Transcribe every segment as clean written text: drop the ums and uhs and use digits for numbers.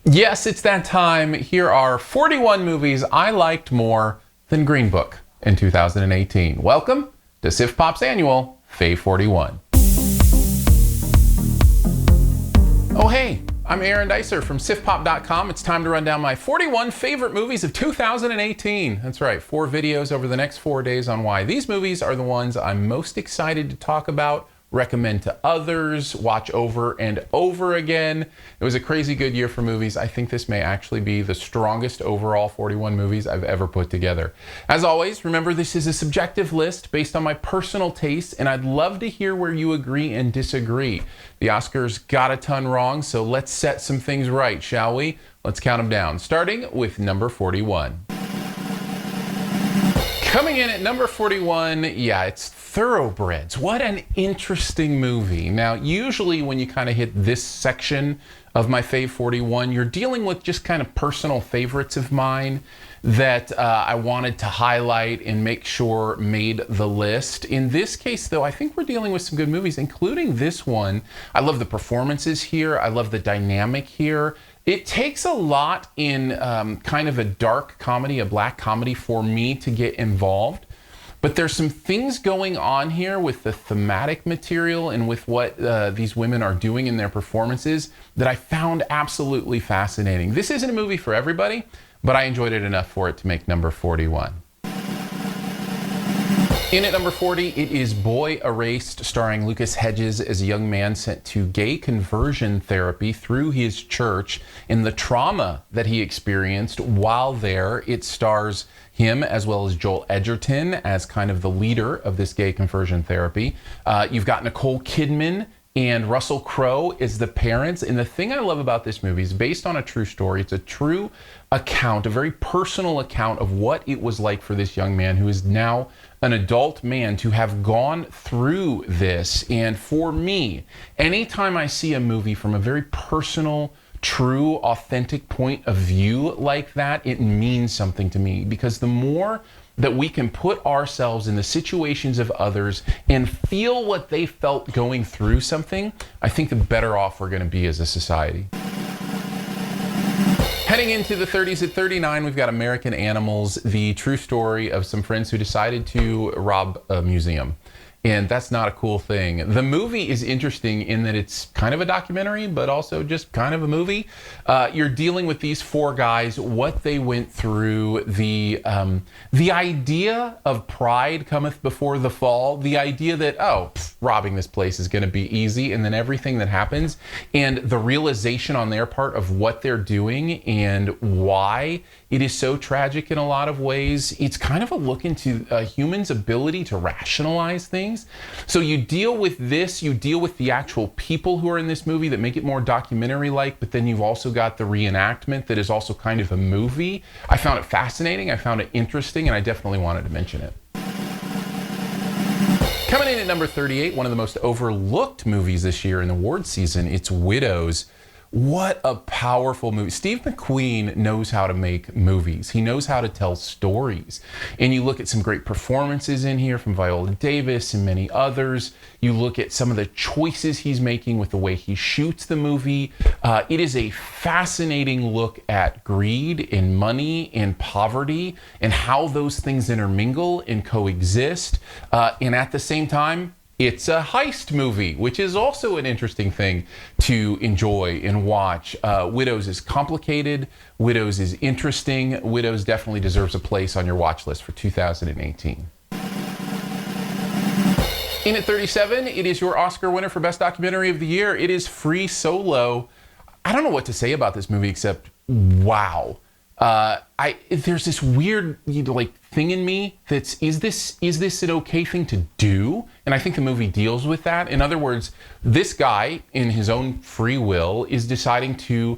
Yes, it's that time. Here are 41 movies I liked more than Green Book in 2018. Welcome to SiftPop's annual Fave41. Oh hey, I'm Aaron Dicer from SiftPop.com. It's time to run down my 41 favorite movies of 2018. That's right, 4 videos over the next 4 days on why these movies are the ones I'm most excited to talk about, recommend to others, watch over and over again. It was a crazy good year for movies. I think this may actually be the strongest overall 41 movies I've ever put together. As always, remember this is a subjective list based on my personal tastes, and I'd love to hear where you agree and disagree. The Oscars got a ton wrong, so let's set some things right, shall we? Let's count them down, starting with number 41. Coming in at number 41, yeah, it's Thoroughbreds. What an interesting movie. Now, usually when you kind of hit this section of my Fave 41, you're dealing with just kind of personal favorites of mine that I wanted to highlight and make sure made the list. In this case, though, I think we're dealing with some good movies, including this one. I love the performances here. I love the dynamic here. It takes a lot in kind of a dark comedy, a black comedy, for me to get involved. But there's some things going on here with the thematic material and with what these women are doing in their performances that I found absolutely fascinating. This isn't a movie for everybody, but I enjoyed it enough for it to make number 41. In at number 40, it is Boy Erased, starring Lucas Hedges as a young man sent to gay conversion therapy through his church and the trauma that he experienced while there. It stars him as well as Joel Edgerton as kind of the leader of this gay conversion therapy. You've got Nicole Kidman and Russell Crowe as the parents. And the thing I love about this movie is based on a true story. It's a true account, a very personal account of what it was like for this young man who is now an adult man to have gone through this. And for me, anytime I see a movie from a very personal, true, authentic point of view like that, it means something to me, because the more that we can put ourselves in the situations of others and feel what they felt going through something, I think the better off we're going to be as a society. Heading into the 30s at 39, we've got American Animals, the true story of some friends who decided to rob a museum. And that's not a cool thing. The movie is interesting in that it's kind of a documentary, but also just kind of a movie. You're dealing with these 4 guys, what they went through, the idea of pride cometh before the fall, the idea that, robbing this place is going to be easy, and then everything that happens, and the realization on their part of what they're doing and why it is so tragic in a lot of ways. It's kind of a look into a human's ability to rationalize things. So you deal with this, you deal with the actual people who are in this movie that make it more documentary-like, but then you've also got the reenactment that is also kind of a movie. I found it fascinating, I found it interesting, and I definitely wanted to mention it. Coming in at number 38, one of the most overlooked movies this year in the award season, it's Widows. What a powerful movie. Steve McQueen knows how to make movies. He knows how to tell stories. And you look at some great performances in here from Viola Davis and many others. You look at some of the choices he's making with the way he shoots the movie. It is a fascinating look at greed and money and poverty and how those things intermingle and coexist. And at the same time, it's a heist movie, which is also an interesting thing to enjoy and watch. Widows is complicated. Widows is interesting. Widows definitely deserves a place on your watch list for 2018. In at 37, it is your Oscar winner for Best Documentary of the Year. It is Free Solo. I don't know what to say about this movie except, wow. There's this weird thing in me that's, is this an okay thing to do? And I think the movie deals with that. In other words, this guy in his own free will is deciding to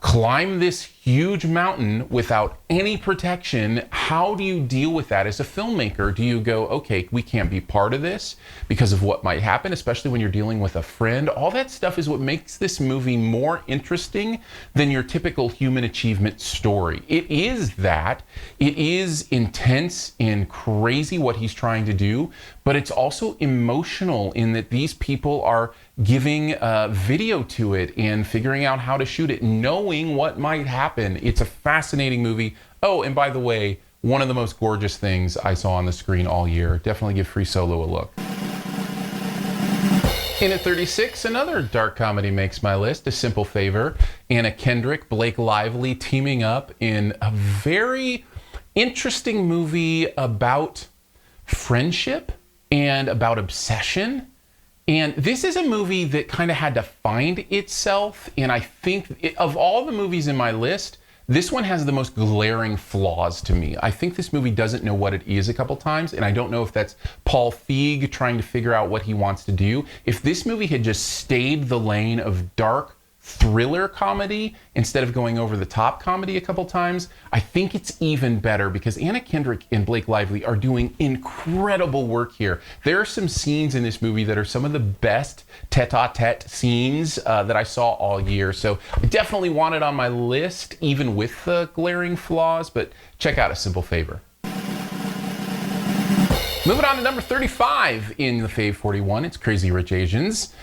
climb this huge mountain without any protection, how do you deal with that as a filmmaker? Do you go, okay, we can't be part of this because of what might happen, especially when you're dealing with a friend? All that stuff is what makes this movie more interesting than your typical human achievement story. It is that. It is intense and crazy what he's trying to do, but it's also emotional in that these people are giving video to it and figuring out how to shoot it, knowing what might happen. It's a fascinating movie. Oh, and by the way, one of the most gorgeous things I saw on the screen all year. Definitely give Free Solo a look. In at 36, another dark comedy makes my list, A Simple Favor. Anna Kendrick, Blake Lively teaming up in a very interesting movie about friendship and about obsession. And this is a movie that kind of had to find itself. And I think of all the movies in my list, this one has the most glaring flaws to me. I think this movie doesn't know what it is a couple times, and I don't know if that's Paul Feig trying to figure out what he wants to do. If this movie had just stayed the lane of dark thriller comedy instead of going over the top comedy a couple times, I think it's even better because Anna Kendrick and Blake Lively are doing incredible work here. There are some scenes in this movie that are some of the best tete-a-tete scenes that I saw all year. So I definitely want it on my list, even with the glaring flaws, but check out A Simple Favor. Moving on to number 35 in the Fave41, it's Crazy Rich Asians.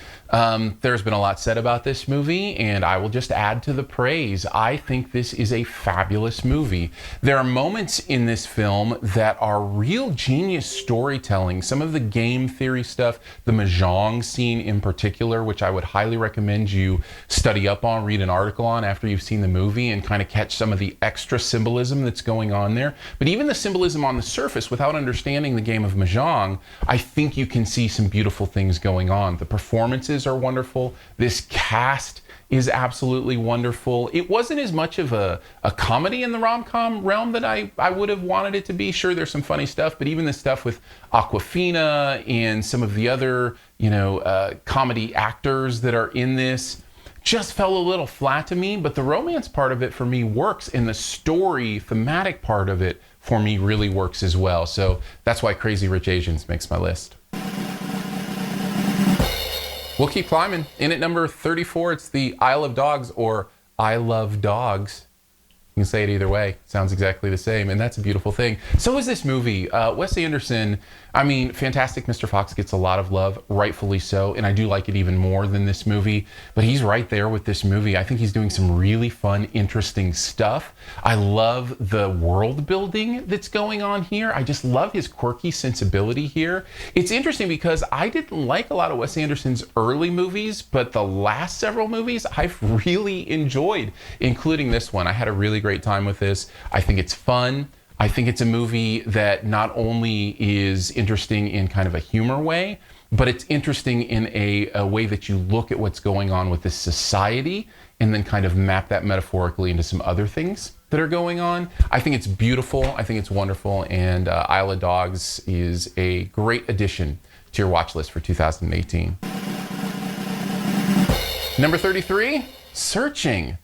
There's been a lot said about this movie, and I will just add to the praise. I think this is a fabulous movie. There are moments in this film that are real genius storytelling. Some of the game theory stuff, the mahjong scene in particular, which I would highly recommend you study up on, read an article on after you've seen the movie and kind of catch some of the extra symbolism that's going on there. But even the symbolism on the surface, without understanding the game of mahjong, I think you can see some beautiful things going on. The performances are wonderful. This cast is absolutely wonderful. It wasn't as much of a comedy in the rom-com realm that I would have wanted it to be. Sure, there's some funny stuff, but even the stuff with Awkwafina and some of the other, comedy actors that are in this just fell a little flat to me. But the romance part of it for me works, and the story, thematic part of it for me really works as well. So that's why Crazy Rich Asians makes my list. We'll keep climbing. In at number 34, it's the Isle of Dogs, or I Love Dogs. You can say it either way. Sounds exactly the same, and that's a beautiful thing. So is this movie. Wes Anderson, Fantastic Mr. Fox gets a lot of love, rightfully so, and I do like it even more than this movie, but he's right there with this movie. I think he's doing some really fun, interesting stuff. I love the world building that's going on here. I just love his quirky sensibility here. It's interesting because I didn't like a lot of Wes Anderson's early movies, but the last several movies I've really enjoyed, including this one. I had a really great time with this. I think it's fun. I think it's a movie that not only is interesting in kind of a humor way, but it's interesting in a way that you look at what's going on with this society and then kind of map that metaphorically into some other things that are going on. I think it's beautiful. I think it's wonderful. And Isle of Dogs is a great addition to your watch list for 2018. Number 33, Searching.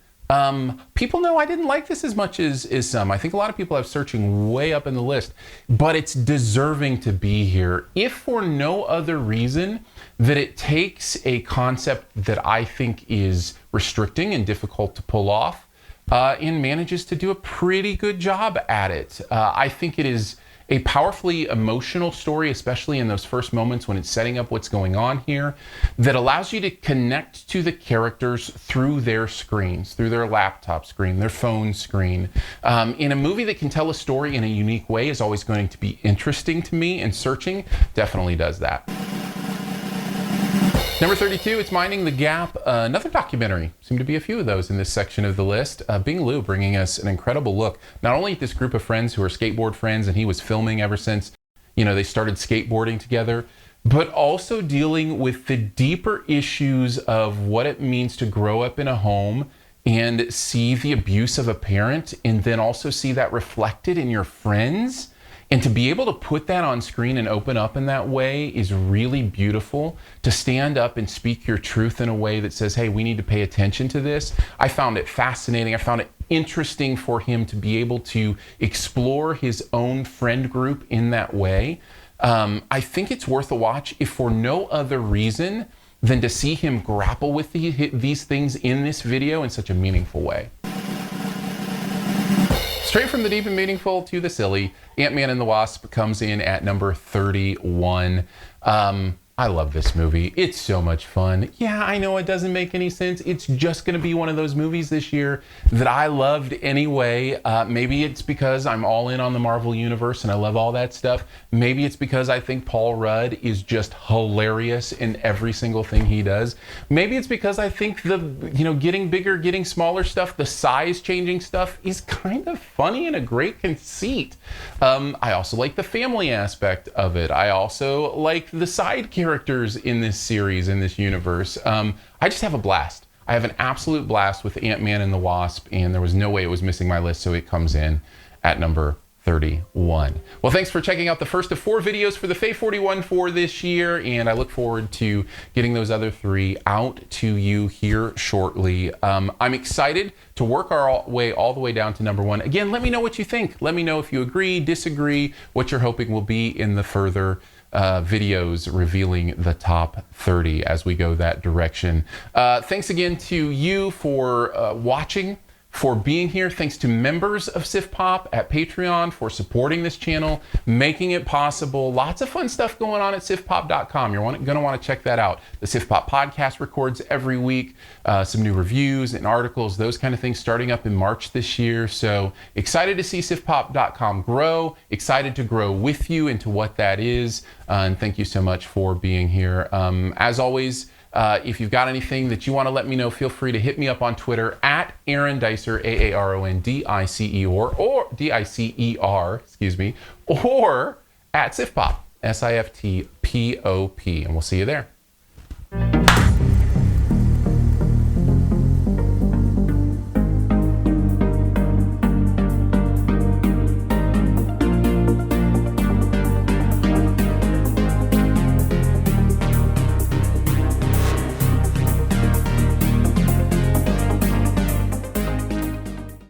People know I didn't like this as much as some. I think a lot of people have Searching way up in the list, but it's deserving to be here, if for no other reason that it takes a concept that I think is restricting and difficult to pull off, and manages to do a pretty good job at it. I think it is a powerfully emotional story, especially in those first moments when it's setting up what's going on here, that allows you to connect to the characters through their screens, through their laptop screen, their phone screen. In a movie that can tell a story in a unique way is always going to be interesting to me, and Searching definitely does that. Number 32, it's Minding the Gap, another documentary. Seem to be a few of those in this section of the list. Bing Liu bringing us an incredible look, not only at this group of friends who are skateboard friends, and he was filming ever since, they started skateboarding together, but also dealing with the deeper issues of what it means to grow up in a home and see the abuse of a parent, and then also see that reflected in your friends. And to be able to put that on screen and open up in that way is really beautiful. To stand up and speak your truth in a way that says, hey, we need to pay attention to this. I found it fascinating. I found it interesting for him to be able to explore his own friend group in that way. I think it's worth a watch, if for no other reason than to see him grapple with these things in this video in such a meaningful way. Straight from the deep and meaningful to the silly, Ant-Man and the Wasp comes in at number 31. I love this movie. It's so much fun. Yeah, I know it doesn't make any sense. It's just going to be one of those movies this year that I loved anyway. Maybe it's because I'm all in on the Marvel Universe and I love all that stuff. Maybe it's because I think Paul Rudd is just hilarious in every single thing he does. Maybe it's because I think the, getting bigger, getting smaller stuff, the size changing stuff is kind of funny and a great conceit. I also like the family aspect of it. I also like the side characters in this series, in this universe. I just have a blast. I have an absolute blast with Ant-Man and the Wasp, and there was no way it was missing my list, so it comes in at number 31. Well, thanks for checking out the first of 4 videos for the Fave41 for this year, and I look forward to getting those other 3 out to you here shortly. I'm excited to work our way all the way down to number 1. Again, let me know what you think. Let me know if you agree, disagree, what you're hoping will be in the further videos revealing the top 30 as we go that direction. Thanks again to you for watching, for being here. Thanks to members of SiftPop at Patreon for supporting this channel, making it possible. Lots of fun stuff going on at SiftPop.com. You're going to want to check that out. The SiftPop podcast records every week, some new reviews and articles, those kind of things starting up in March this year. So excited to see SiftPop.com grow, excited to grow with you into what that is. And thank you so much for being here. As always, if you've got anything that you want to let me know, feel free to hit me up on Twitter at Aaron Dicer, AARONDICER, or DICER, excuse me, or at SiftPop, SIFTPOP, and we'll see you there.